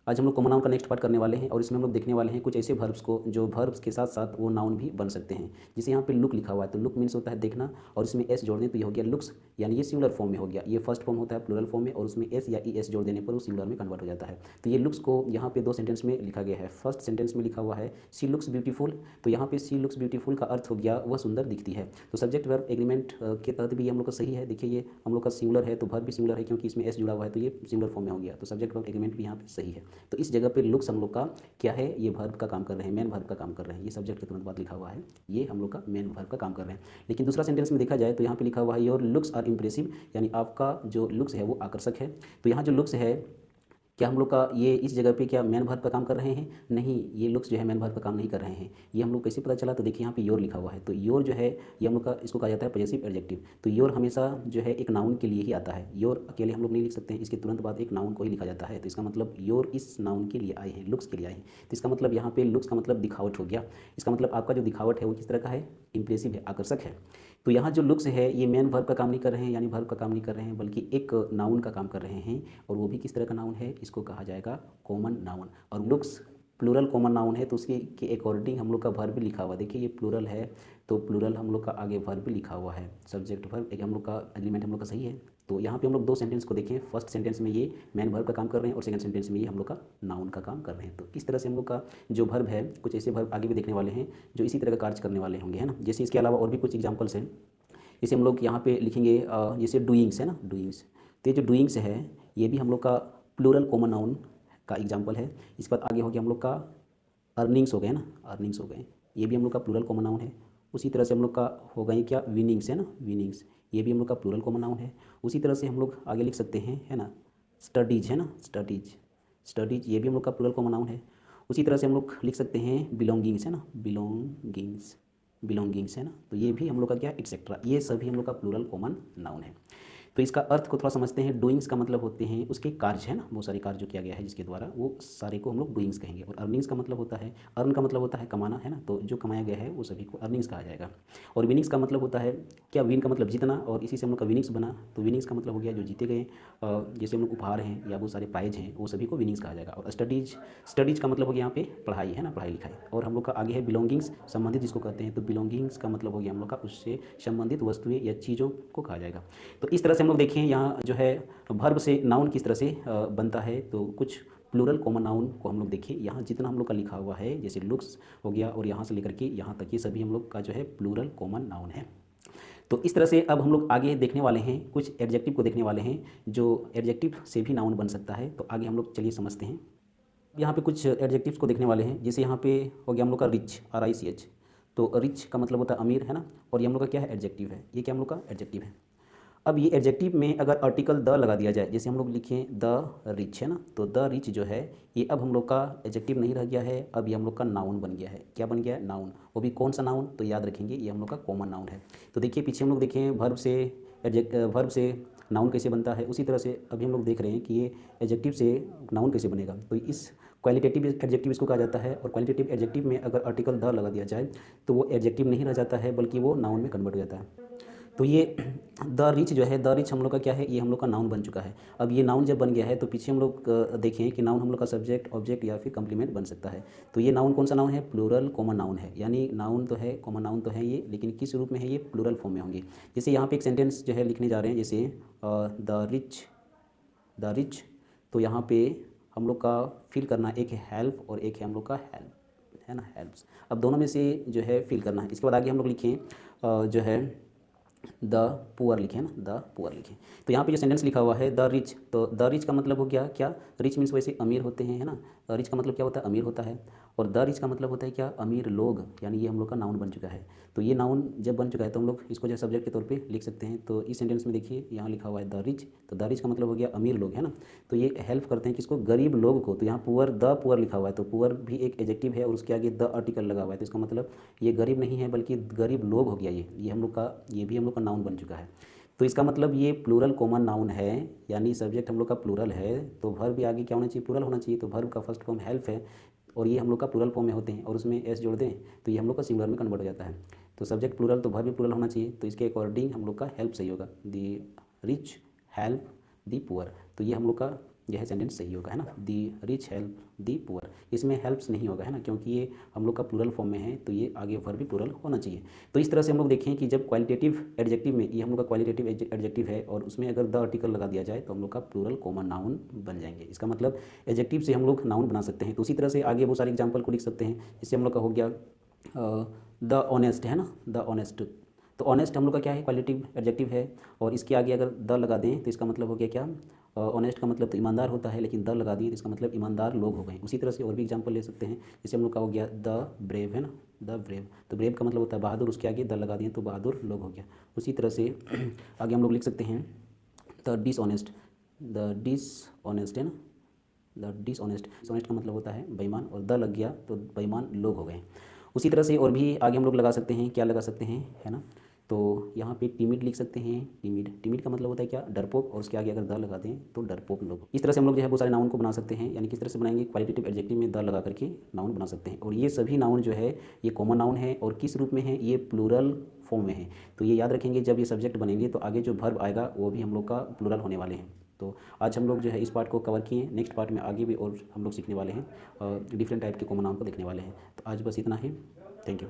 आज हम लोग कॉमन नाउन का नेक्स्ट पार्ट करने वाले हैं और इसमें हम लोग देखने वाले हैं कुछ ऐसे वर्ब्स को जो वर्ब्स के साथ साथ वो नाउन भी बन सकते हैं। जैसे यहाँ पे लुक लिखा हुआ है तो लुक मीन्स होता है देखना, और इसमें एस जोड़ दें तो ये हो गया लुक्स, यानी ये सिंगुलर फॉर्म में हो गया। ये फर्स्ट फॉर्म होता है प्लूरल फॉर्म में, और उसमें एस या ई एस जोड़ देने पर वो सिंगुलर में कन्वर्ट हो जाता है। तो ये लुक्स को यहाँ पे 2 सेंटेंस में लिखा गया है। फर्स्ट सेंटेंस में लिखा हुआ है सी लुक्स ब्यूटीफुल, तो यहाँ पे सी लुक्स ब्यूटीफुल का अर्थ हो गया वह सुंदर दिखती है। तो सब्जेक्ट वर्ब एग्रीमेंट के तहत भी हम लोग का सही है। देखिए ये हम लोग का सिंगुलर है तो वर्ब भी सिंगुलर है, क्योंकि इसमें एस जुड़ा हुआ है तो ये सिंगुलर फॉर्म में हो गया। तो सब्जेक्ट वर्ब एग्रीमेंट भी यहाँ पे सही है। तो इस जगह पे लुक्स हम लोग का क्या है, ये वर्ब का काम कर रहे हैं, मेन वर्ब का काम कर रहे हैं। ये सब्जेक्ट के तुरंत बाद लिखा हुआ है, ये हम लोग का मेन वर्ब का काम कर रहे हैं। लेकिन दूसरा सेंटेंस में देखा जाए तो यहाँ पे लिखा हुआ है योर लुक्स आर इंप्रेसिव, यानी आपका जो लुक्स है वो आकर्षक है। तो यहाँ जो लुक्स है, क्या हम लोग का ये इस जगह पे क्या मैन वर्ब का काम कर रहे हैं? नहीं, ये लुक्स जो है मैन वर्ब का काम नहीं कर रहे हैं। ये हम लोग कैसे पता चला? तो देखिए यहाँ पे योर लिखा हुआ है, तो योर जो है ये हम लोग का इसको कहा जाता है पॉजेसिव एडजेक्टिव। तो योर हमेशा जो है एक नाउन के लिए ही आता है। योर अकेले हम लोग नहीं लिख सकते हैं, इसके तुरंत बाद एक नाउन को ही लिखा जाता है। तो इसका मतलब योर इस नाउन के लिए आए हैं, लुक्स के लिए आए हैं। तो इसका मतलब यहाँ पे लुक्स का मतलब दिखावट हो गया। इसका मतलब आपका जो दिखावट है वो किस तरह का है? इंप्रेसिव है, आकर्षक है। तो यहाँ जो लुक्स है ये मेन वर्ब का काम नहीं कर रहे हैं, यानी वर्ब का काम नहीं कर रहे हैं, बल्कि एक नाउन का काम कर रहे हैं। और वो भी किस तरह का नाउन है? इसको कहा जाएगा कॉमन नाउन। और लुक्स प्लूरल कॉमन नाउन है, तो उसके के अकॉर्डिंग हम लोग का वर्ब भी लिखा हुआ है। देखिए ये प्लूरल है तो प्लूरल हम लोग का आगे वर्ब भी लिखा हुआ है। सब्जेक्ट वर्ब एक हम लोग का एग्रीमेंट हम लोग का सही है। तो यहाँ पे हम लोग 2 सेंटेंस को देखें। फर्स्ट सेंटेंस में ये मैन वर्ब का काम कर रहे हैं और सेकंड सेंटेंस में ये हम लोग का नाउन का काम कर रहे हैं। तो इस तरह से हम लोग का जो वर्ब है, कुछ ऐसे वर्ब आगे भी देखने वाले हैं जो इसी तरह का कार्य करने वाले होंगे, है ना। जैसे इसके अलावा और भी कुछ एग्जाम्पल्स हैं। जैसे हम लोग यहाँ पे लिखेंगे जैसे डूइंग्स है ना, डूइंग्स। तो ये जो डूइंग्स है ये भी हम लोग का प्लूरल कॉमन नाउन का एग्जांपल है। इसके बाद आगे हो गया हम लोग का अर्निंग्स हो गए ना, अर्निंग्स हो गए, ये भी हम लोग का प्लूरल कॉमन नाउन है। उसी तरह से हम लोग का हो गए क्या, विनिंग्स है ना, विनिंग्स, ये भी हम लोग का प्लूरल कॉमन नाउन है। उसी तरह से हम लोग आगे लिख सकते हैं, है ना, स्टडीज है ना, स्टडीज, स्टडीज ये भी हम लोग का प्लूरल कॉमन नाउन है। उसी तरह से हम लोग लिख सकते हैं बिलोंगिंग्स है ना, बिलोंगिंग्स, बिलोंगिंग्स है ना, तो ये भी हम लोग का क्या, एटसेट्रा, ये सभी हम लोग का प्लूरल कॉमन नाउन है। तो इसका अर्थ को थोड़ा समझते हैं। डूइंग्स का मतलब होते हैं उसके कार्य, है ना, बहुत सारे कार्य जो किया गया है जिसके द्वारा, वो सारे को हम लोग डूइंग्स कहेंगे। और अर्निंग्स का मतलब होता है, अर्न का मतलब होता है कमाना, है ना, तो जो कमाया गया है वो सभी को अर्निंग्स कहा जाएगा। और विनिंग्स का मतलब होता है क्या, विन का मतलब जीतना, और इसी से हम लोग का विनिंग्स बना। तो विनिंग्स का मतलब हो गया जो जीते गए, जैसे हम लोग उपहार हैं या बहुत सारे प्राइज हैं, वो सभी को विनिंग्स कहा जाएगा। और स्टडीज, स्टडीज का मतलब हो गया यहाँ पे पढ़ाई, है ना, पढ़ाई लिखाई। और हम लोग का आगे है बिलोंगिंग्स, संबंधित जिसको कहते हैं। तो बिलोंगिंग्स का मतलब हो गया हम लोग का उससे संबंधित वस्तुएं या चीज़ों को कहा जाएगा। तो इस तरह से हम लोग देखें यहाँ जो है वर्ब से नाउन किस तरह से बनता है। तो कुछ प्लूरल कॉमन नाउन को हम लोग देखिए, यहाँ जितना हम लोग का लिखा हुआ है, जैसे लुक्स हो गया और यहाँ से लेकर के यहाँ तक, ये सभी हम लोग का जो है प्लूरल कॉमन नाउन है। तो इस तरह से अब हम लोग आगे देखने वाले हैं, कुछ एडजेक्टिव को देखने वाले हैं जो एडजेक्टिव से भी नाउन बन सकता है। तो आगे हम लोग चलिए समझते हैं। यहाँ पे कुछ एडजेक्टिव्स को देखने वाले हैं। जैसे यहाँ पे हो गया हम लोग का रिच, RICH। तो रिच का मतलब होता है अमीर, है ना, और ये हम लोग का क्या है, एडजेक्टिव है। ये क्या हम लोग का एडजेक्टिव है। अब ये एडजेक्टिव में अगर आर्टिकल द लगा दिया जाए, जैसे हम लोग लिखें द रिच, है ना, तो द रिच जो है ये अब हम लोग का एडजेक्टिव नहीं रह गया है, अब ये हम लोग का नाउन बन गया है। क्या बन गया है, नाउन। वो भी कौन सा नाउन, तो याद रखेंगे ये हम लोग का कॉमन नाउन है। तो देखिए पीछे हम लोग देखें वर्ब से वर्ब से नाउन कैसे बनता है, उसी तरह से अभी हम लोग देख रहे हैं कि ये एडजेक्टिव से नाउन कैसे बनेगा। तो इस क्वालिटेटिव एडजेक्टिव इसको कहा जाता है। और क्वालिटेटिव एडजेक्टिव में अगर आर्टिकल द लगा दिया जाए तो वो एडजेक्टिव नहीं रह जाता है, बल्कि वो नाउन में कन्वर्ट हो जाता है। तो ये द रिच जो है, द रिच हम लोग का क्या है, ये हम लोग का नाउन बन चुका है। अब ये नाउन जब बन गया है तो पीछे हम लोग देखें कि नाउन हम लोग का सब्जेक्ट, ऑब्जेक्ट या फिर कंप्लीमेंट बन सकता है। तो ये नाउन कौन सा नाउन है, प्लूरल कॉमन नाउन है। यानी नाउन तो है, कॉमन नाउन तो है ये, लेकिन किस रूप में है, ये प्लूरल फॉर्म में होंगे। जैसे यहाँ पे एक सेंटेंस जो है लिखने जा रहे हैं, जैसे द रिच, द रिच, तो यहाँ पे हम लोग का फिल करना एक है हेल्प और एक है हम लोग का हेल्प, है ना, हेल्प्स। अब दोनों में से जो है फिल करना है। इसके बाद आगे हम लोग लिखें जो है द पुअर लिखे ना, द पुअर लिखे। तो यहाँ पे जो सेंटेंस लिखा हुआ है द रिच, तो द रिच का मतलब हो गया क्या, रिच मीन्स वैसे अमीर होते हैं, है ना। रिच का मतलब क्या होता है, अमीर होता है। और द रिच का मतलब होता है क्या, अमीर लोग, यानी ये हम लोग का नाउन बन चुका है। तो ये नाउन जब बन चुका है तो हम लोग इसको जो सब्जेक्ट के तौर पे लिख सकते हैं। तो इस सेंटेंस में देखिए यहाँ लिखा हुआ है द रिच, तो द रिच का मतलब हो गया अमीर लोग, है ना। तो ये हेल्प करते हैं किसको, गरीब लोग को। तो यहाँ पुअर, द पुअर लिखा हुआ है, तो पुअर भी एक एडजेक्टिव है और उसके आगे द आर्टिकल लगा हुआ है। तो इसका मतलब ये गरीब नहीं है बल्कि गरीब लोग हो गया। ये हम लोग का, ये भी हम लोग का नाउन बन चुका है। तो इसका मतलब ये प्लूरल कॉमन नाउन है, यानी सब्जेक्ट हम लोग का प्लूरल है, तो वर्ब भी आगे क्या होना चाहिए, प्लूरल होना चाहिए। तो वर्ब का फर्स्ट फॉर्म हेल्प है और ये हम लोग का प्लूरल फॉर्म में होते हैं, और उसमें एस जोड़ दें तो ये हम लोग का सिंगुलर में कन्वर्ट हो जाता है। तो सब्जेक्ट प्लूरल तो वर्ब भी प्लूरल होना चाहिए। तो इसके अकॉर्डिंग हम लोग का हेल्प सही होगा, दी रिच हेल्प दी पुअर। तो ये हम लोग का यह सेंटेंस सही होगा, है ना। दी रिच हेल्प दी पुअर, इसमें हेल्प्स नहीं होगा, है ना, क्योंकि ये हम लोग का प्लूरल फॉर्म में है, तो ये आगे वर्ब भी प्लूरल होना चाहिए। तो इस तरह से हम लोग देखें कि जब क्वालिटेटिव एडजेक्टिव में, ये हम लोग का क्वालिटेटिव एडजेक्टिव है और उसमें अगर द आर्टिकल लगा दिया जाए तो हम लोग का प्लूरल कॉमन नाउन बन जाएंगे। इसका मतलब एडजेक्टिव से हम लोग नाउन बना सकते हैं। तो उसी तरह से आगे बहुत सारे एग्जाम्पल को लिख सकते हैं। इससे हम लोग का हो गया द ऑनेस्ट, है ना, द ऑनेस्ट। तो ऑनेस्ट हम लोग का क्या है, क्वालिटेटिव एडजेक्टिव है, और इसके आगे अगर द लगा दें तो इसका मतलब हो गया क्या, ऑनेस्ट का मतलब तो ईमानदार होता है, लेकिन द लगा दिए तो इसका मतलब ईमानदार लोग हो गए। उसी तरह से और भी एग्जांपल ले सकते हैं। जैसे हम लोग का हो गया द ब्रेव, है ना, द ब्रेव। तो ब्रेव का मतलब होता है बहादुर, उसके आगे द लगा दिए तो बहादुर लोग हो गया। उसी तरह से आगे हम लोग लिख सकते हैं द डिसऑनेस्ट, द डिसऑनेस्ट, है ना, द डिसऑनेस्ट। डिसऑनेस्ट का मतलब होता है बेईमान, और द लग गया तो बेईमान लोग हो गए। उसी तरह से और भी आगे हम लोग लगा सकते हैं, क्या लगा सकते हैं, है ना, तो यहाँ पे टिमिड लिख सकते हैं। टिमिड, टिमिड का मतलब होता है क्या, डरपोक, और उसके आगे अगर द लगा दें तो डरपोक लोग। इस तरह से हम लोग जो है बहुत सारे नाउन को बना सकते हैं। यानी किस तरह से बनाएंगे, क्वालिटेटिव एडजेक्टिव में द लगा करके नाउन बना सकते हैं। और ये सभी नाउन जो है ये कॉमन नाउन है, और किस रूप में है, ये प्लूरल फॉर्म में है। तो ये याद रखेंगे, जब ये सब्जेक्ट बनेंगे तो आगे जो वर्ब आएगा वो भी हम लोग का प्लूरल होने वाले हैं। तो आज हम लोग जो है इस पार्ट को कवर किए। नेक्स्ट पार्ट में आगे भी और हम लोग सीखने वाले हैं, डिफरेंट टाइप के कॉमन नाउन को देखने वाले हैं। तो आज बस इतना ही। Thank you.